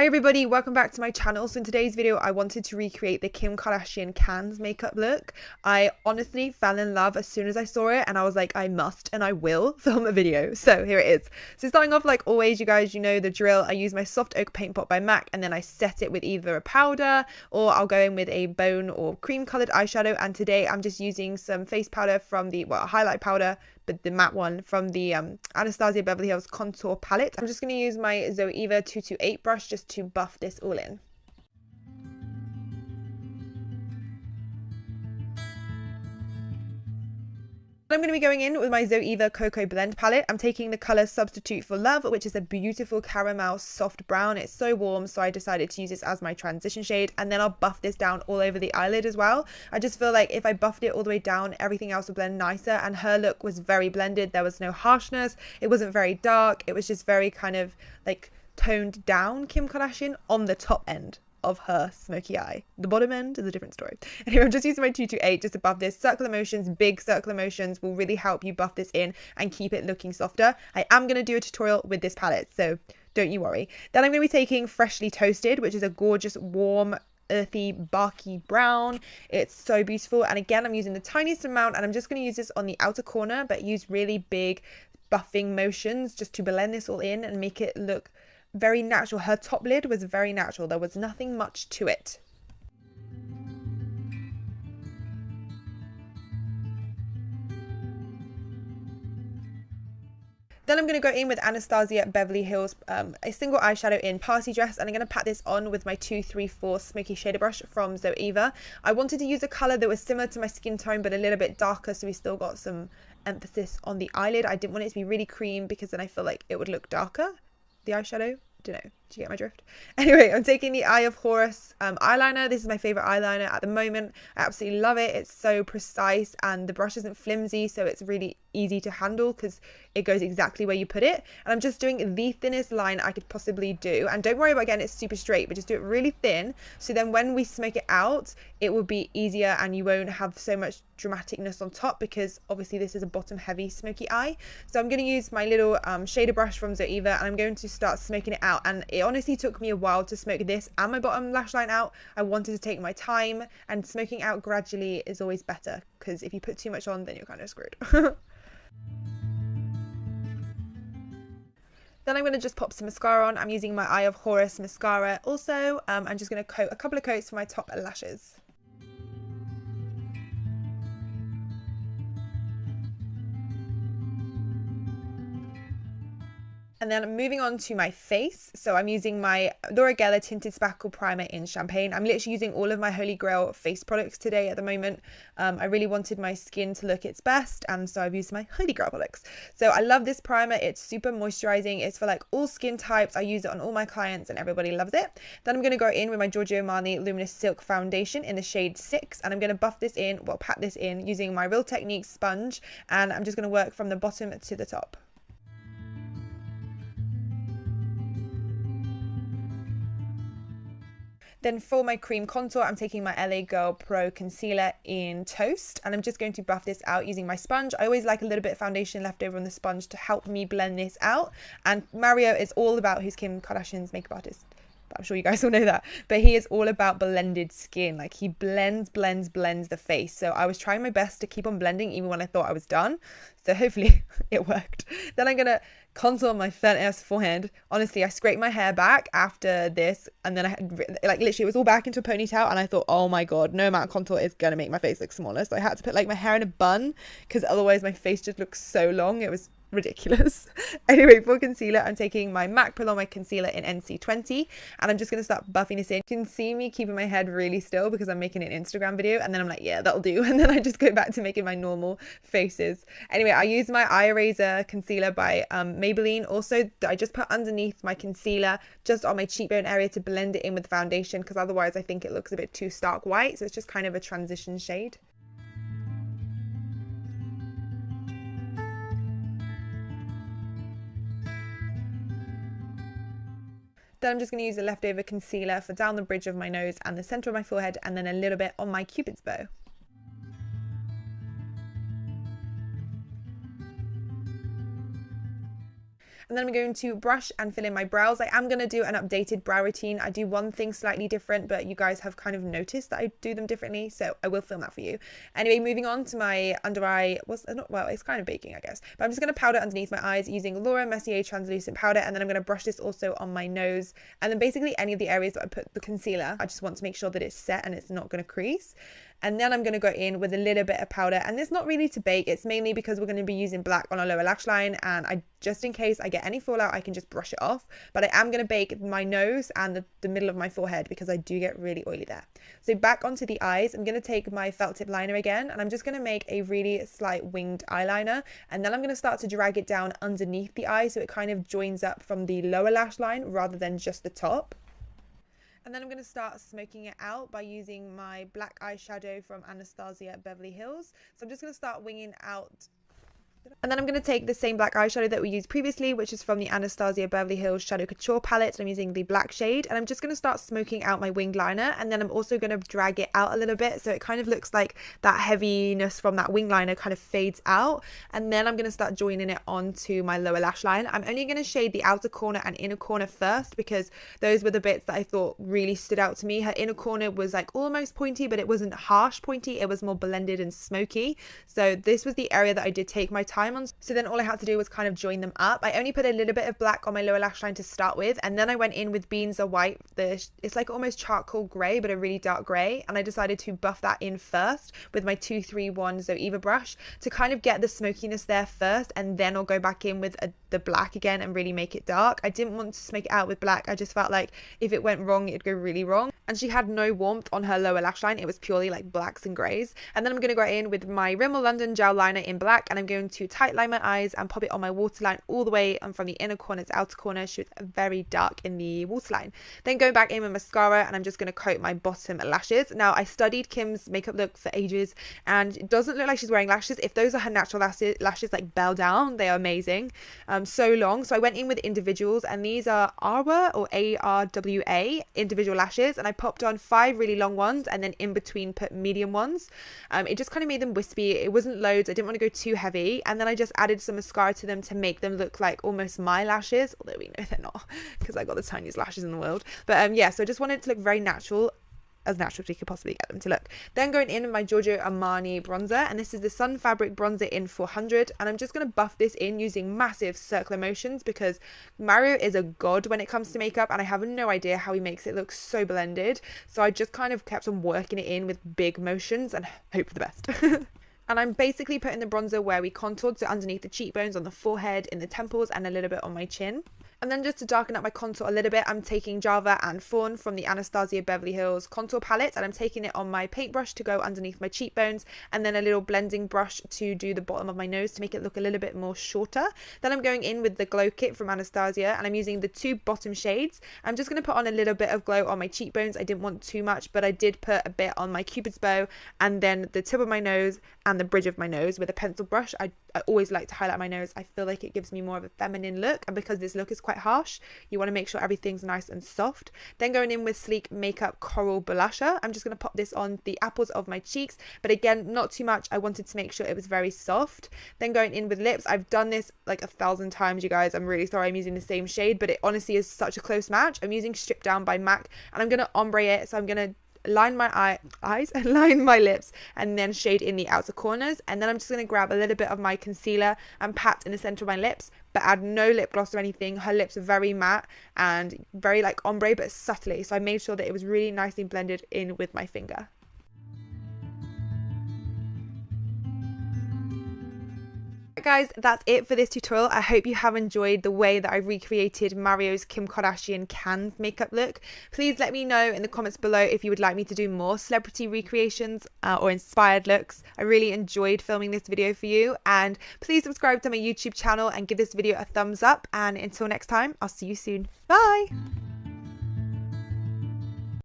Hi everybody, welcome back to my channel. So in today's video, I wanted to recreate the Kim Kardashian cans makeup look. I honestly fell in love as soon as I saw it and I was like, I must and I will film a video. So here it is. So starting off like always, you guys, you know the drill. I use my Soft Oak Paint Pot by MAC and then I set it with either a powder or I'll go in with a bone or cream colored eyeshadow. And today I'm just using some face powder from the, highlight powder, but the matte one from the Anastasia Beverly Hills contour palette. I'm just going to use my Zoeva 228 brush just to buff this all in. I'm going to be going in with my Zoeva Cocoa Blend palette. I'm taking the colour Substitute for Love, which is a beautiful caramel soft brown. It's so warm, so I decided to use this as my transition shade. And then I'll buff this down all over the eyelid as well. I just feel like if I buffed it all the way down, everything else would blend nicer. And her look was very blended. There was no harshness. It wasn't very dark. It was just very kind of like toned down Kim Kardashian on the top end of her smoky eye. The bottom end is a different story. Anyway, I'm just using my 228 just to buff this. Circular motions, big circular motions will really help you buff this in and keep it looking softer. I am going to do a tutorial with this palette, so don't you worry. Then I'm going to be taking Freshly Toasted, which is a gorgeous, warm, earthy, barky brown. It's so beautiful. And again, I'm using the tiniest amount and I'm just going to use this on the outer corner, but use really big buffing motions just to blend this all in and make it look very natural. Her top lid was very natural. There was nothing much to it. Then I'm going to go in with Anastasia Beverly Hills, a single eyeshadow in Party Dress, and I'm going to pat this on with my 234 Smoky Shader Brush from Zoeva. I wanted to use a colour that was similar to my skin tone but a little bit darker, so we still got some emphasis on the eyelid. I didn't want it to be really cream because then I feel like it would look darker, the eyeshadow. Don't know. Do you get my drift? Anyway, I'm taking the Eye of Horus eyeliner. This is my favorite eyeliner at the moment. I absolutely love it. It's so precise and the brush isn't flimsy, so it's really easy to handle because it goes exactly where you put it. And I'm just doing the thinnest line I could possibly do. And don't worry about getting it super straight, but just do it really thin. So then when we smoke it out, it will be easier and you won't have so much dramaticness on top because obviously this is a bottom heavy smoky eye. So I'm going to use my little shader brush from Zoeva and I'm going to start smoking it out. And it honestly took me a while to smoke this and my bottom lash line out. I wanted to take my time, and smoking out gradually is always better because if you put too much on, then you're kind of screwed. Then I'm going to just pop some mascara on. I'm using my Eye of Horus mascara also. I'm just going to coat a couple of coats for my top lashes. And then I'm moving on to my face. So I'm using my Laura Geller Tinted Spackle Primer in Champagne. I'm literally using all of my Holy Grail face products today at the moment. I really wanted my skin to look its best, and so I've used my Holy Grail products. So I love this primer. It's super moisturizing. It's for like all skin types. I use it on all my clients and everybody loves it. Then I'm going to go in with my Giorgio Armani Luminous Silk Foundation in the shade 6. And I'm going to buff this in, pat this in using my Real Techniques sponge. And I'm just going to work from the bottom to the top. Then for my cream contour, I'm taking my LA Girl Pro Concealer in Toast, and I'm just going to buff this out using my sponge. I always like a little bit of foundation left over on the sponge to help me blend this out. And Mario is all about, who's Kim Kardashian's makeup artist. I'm sure you guys all know that, but he is all about blended skin. Like he blends the face. So I was trying my best to keep on blending even when I thought I was done. So hopefully it worked. Then I'm going to contour my fair ass forehead. Honestly, I scraped my hair back after this and then I had like literally it was all back into a ponytail and I thought, oh my god, no amount of contour is going to make my face look smaller. So I had to put like my hair in a bun because otherwise my face just looks so long. It was ridiculous. Anyway, for concealer, I'm taking my MAC Pro Longwear Concealer in NC20 and I'm just going to start buffing this in. You can see me keeping my head really still because I'm making an Instagram video and then I'm like, yeah, that'll do. And then I just go back to making my normal faces. Anyway, I use my Eye Eraser Concealer by Maybelline. Also, I just put underneath my concealer just on my cheekbone area to blend it in with foundation because otherwise I think it looks a bit too stark white. So it's just kind of a transition shade. Then I'm just going to use a leftover concealer for down the bridge of my nose and the center of my forehead and then a little bit on my Cupid's bow. And then I'm going to brush and fill in my brows. I am going to do an updated brow routine. I do one thing slightly different, but you guys have kind of noticed that I do them differently, so I will film that for you. Anyway, moving on to my under eye. Well, it's kind of baking, I guess. But I'm just going to powder underneath my eyes using Laura Mercier translucent powder, and then I'm going to brush this also on my nose, and then basically any of the areas that I put the concealer. I just want to make sure that it's set and it's not going to crease. And then I'm going to go in with a little bit of powder, and it's not really to bake, it's mainly because we're going to be using black on our lower lash line, and just in case I get any fallout I can just brush it off. But I am going to bake my nose and the middle of my forehead because I do get really oily there. So back onto the eyes, I'm going to take my felt tip liner again, and I'm just going to make a really slight winged eyeliner, and then I'm going to start to drag it down underneath the eye so it kind of joins up from the lower lash line rather than just the top. And then I'm going to start smoking it out by using my black eyeshadow from Anastasia Beverly Hills. So I'm just going to start winging out. And then I'm going to take the same black eyeshadow that we used previously, which is from the Anastasia Beverly Hills Shadow Couture palette. I'm using the black shade, and I'm just going to start smoking out my winged liner, and then I'm also going to drag it out a little bit so it kind of looks like that heaviness from that wing liner kind of fades out. And then I'm going to start joining it onto my lower lash line. I'm only going to shade the outer corner and inner corner first because those were the bits that I thought really stood out to me. Her inner corner was like almost pointy, but it wasn't harsh pointy, it was more blended and smoky. So this was the area that I did take my time on. So then all I had to do was kind of join them up. I only put a little bit of black on my lower lash line to start with, and then I went in with Beans Are White. It's like almost charcoal grey, but a really dark grey, and I decided to buff that in first with my 231 Zoeva brush to kind of get the smokiness there first, and then I'll go back in with the black again and really make it dark. I didn't want to smoke it out with black. I just felt like if it went wrong, it'd go really wrong. And she had no warmth on her lower lash line. It was purely like blacks and greys. And then I'm going to go in with my Rimmel London gel liner in black, and I'm going to tight line my eyes and pop it on my waterline all the way and from the inner corner to outer corner. She was very dark in the waterline. Then going back in with mascara, and I'm just going to coat my bottom lashes. Now, I studied Kim's makeup look for ages, and it doesn't look like she's wearing lashes. If those are her natural lashes like bell down, they are amazing. So long. So I went in with individuals, and these are Arwa or ARWA individual lashes, and I popped on 5 really long ones and then in between put medium ones. It just kind of made them wispy. It wasn't loads. I didn't want to go too heavy, and then I just added some mascara to them to make them look like almost my lashes, although we know they're not because I got the tiniest lashes in the world. But yeah, so I just wanted it to look very natural, as natural as we could possibly get them to look. Then going in with my Giorgio Armani bronzer, and this is the Sun Fabric bronzer in 400, and I'm just going to buff this in using massive circular motions because Mario is a god when it comes to makeup, and I have no idea how he makes it look so blended. So I just kind of kept on working it in with big motions and hope for the best. And I'm basically putting the bronzer where we contoured, so underneath the cheekbones, on the forehead, in the temples, and a little bit on my chin. And then just to darken up my contour a little bit, I'm taking Java and Fawn from the Anastasia Beverly Hills contour palette, and I'm taking it on my paintbrush to go underneath my cheekbones, and then a little blending brush to do the bottom of my nose to make it look a little bit more shorter. Then I'm going in with the glow kit from Anastasia, and I'm using the 2 bottom shades. I'm just going to put on a little bit of glow on my cheekbones. I didn't want too much, but I did put a bit on my cupid's bow and then the tip of my nose and the bridge of my nose with a pencil brush. I always like to highlight my nose. I feel like it gives me more of a feminine look, and because this look is quite harsh, you want to make sure everything's nice and soft. Then going in with Sleek Makeup Coral Blusher, I'm just going to pop this on the apples of my cheeks, but again, not too much. I wanted to make sure it was very soft. Then going in with lips, I've done this like 1,000 times, you guys. I'm really sorry I'm using the same shade, but it honestly is such a close match. I'm using Stripped Down by MAC, and I'm going to ombre it, so I'm going to line my eyes and line my lips and then shade in the outer corners. And then I'm just going to grab a little bit of my concealer and pat in the center of my lips, but add no lip gloss or anything. Her lips are very matte and very like ombre, but subtly, so I made sure that it was really nicely blended in with my finger. Guys, that's it for this tutorial. I hope you have enjoyed the way that I recreated Mario's Kim Kardashian canned makeup look. Please let me know in the comments below if you would like me to do more celebrity recreations or inspired looks. I really enjoyed filming this video for you, and please subscribe to my YouTube channel and give this video a thumbs up, and until next time, I'll see you soon. Bye!